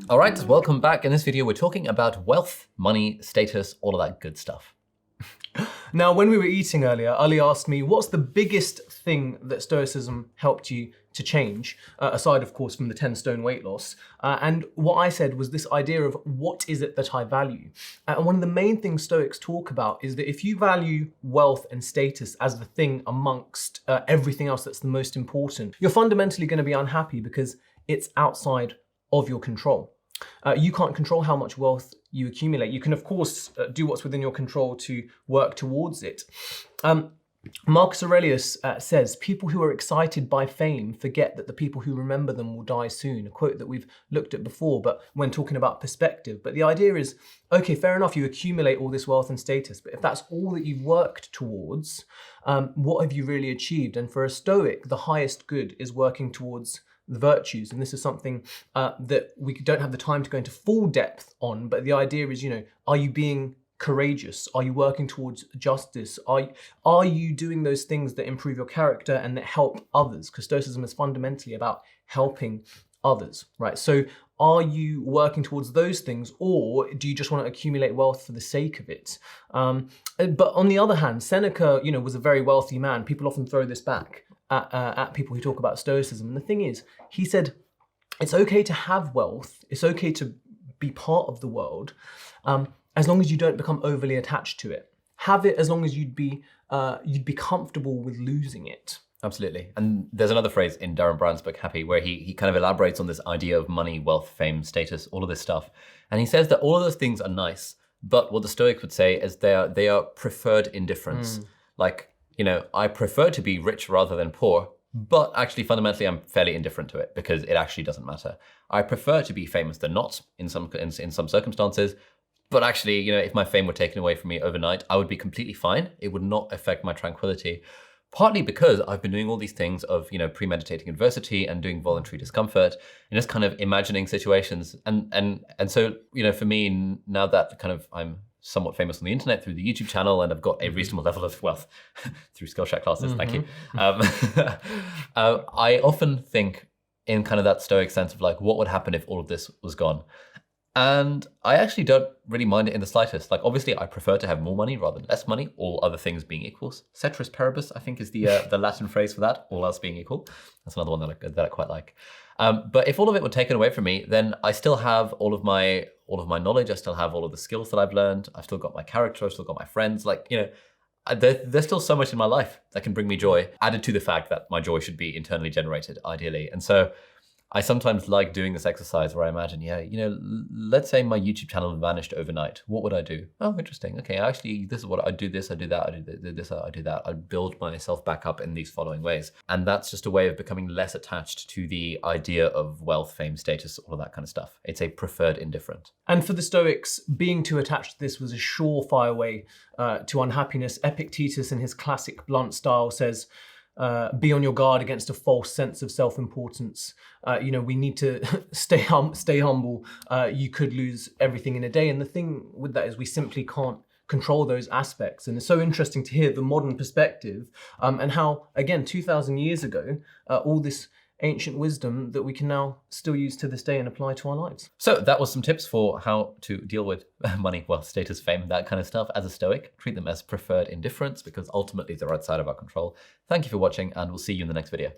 All right, welcome back. In this video, we're talking about wealth, money, status, all of that good stuff. Now, when we were eating earlier, Ali asked me, what's the biggest thing that Stoicism helped you to change, aside, of course, from the 10 stone weight loss? And what I said was this idea of what is it that I value? And one of the main things Stoics talk about is that if you value wealth and status as the thing amongst everything else that's the most important, you're fundamentally going to be unhappy because it's outside of your control. You can't control how much wealth you accumulate. You can, of course, do what's within your control to work towards it. Marcus Aurelius says, people who are excited by fame forget that the people who remember them will die soon. A quote that we've looked at before, but when talking about perspective. But the idea is, okay, fair enough, you accumulate all this wealth and status, but if that's all that you've worked towards, what have you really achieved? And for a Stoic, the highest good is working towards the virtues. And this is something that we don't have the time to go into full depth on, but the idea is, are you being courageous? Are you working towards justice? Are you doing those things that improve your character and that help others? Because Stoicism is fundamentally about helping others, right? So are you working towards those things, or do you just want to accumulate wealth for the sake of it? But on the other hand, Seneca, was a very wealthy man. People often throw this back at people who talk about Stoicism. And the thing is, he said, it's okay to have wealth. It's okay to be part of the world, as long as you don't become overly attached to it. Have it as long as you'd be comfortable with losing it. Absolutely. And there's another phrase in Darren Brown's book, Happy, where he kind of elaborates on this idea of money, wealth, fame, status, all of this stuff. And he says that all of those things are nice, but what the Stoics would say is they are preferred indifference. Like, I prefer to be rich rather than poor, but actually fundamentally I'm fairly indifferent to it because it actually doesn't matter. I prefer to be famous than not in some circumstances, but actually, if my fame were taken away from me overnight, I would be completely fine. It would not affect my tranquility. Partly because I've been doing all these things of, premeditating adversity and doing voluntary discomfort and just kind of imagining situations. And so, for me, now that kind of I'm somewhat famous on the internet through the YouTube channel, and I've got a reasonable level of wealth through Skillshare classes, thank you. I often think in kind of that Stoic sense of like, what would happen if all of this was gone? And I actually don't really mind it in the slightest. Like, obviously, I prefer to have more money rather than less money, all other things being equal. Ceteris paribus, I think, is the Latin phrase for that, all else being equal. That's another one that I quite like. But if all of it were taken away from me, then I still have all of my knowledge. I still have all of the skills that I've learned. I've still got my character. I've still got my friends. Like, there's still so much in my life that can bring me joy, added to the fact that my joy should be internally generated, ideally. And so I sometimes like doing this exercise where I imagine, let's say my YouTube channel vanished overnight. What would I do? Oh, interesting. Okay, actually, this is what I do this, I do that, I do this, I do that. I build myself back up in these following ways. And that's just a way of becoming less attached to the idea of wealth, fame, status, all of that kind of stuff. It's a preferred indifferent. And for the Stoics, being too attached to this was a surefire way to unhappiness. Epictetus, in his classic blunt style, says, be on your guard against a false sense of self-importance. We need to stay humble. You could lose everything in a day. And the thing with that is we simply can't control those aspects. And it's so interesting to hear the modern perspective and how, again, 2,000 years ago, all this ancient wisdom that we can now still use to this day and apply to our lives. So that was some tips for how to deal with money, wealth, status, fame, that kind of stuff as a Stoic. Treat them as preferred indifference because ultimately they're outside of our control. Thank you for watching, and we'll see you in the next video.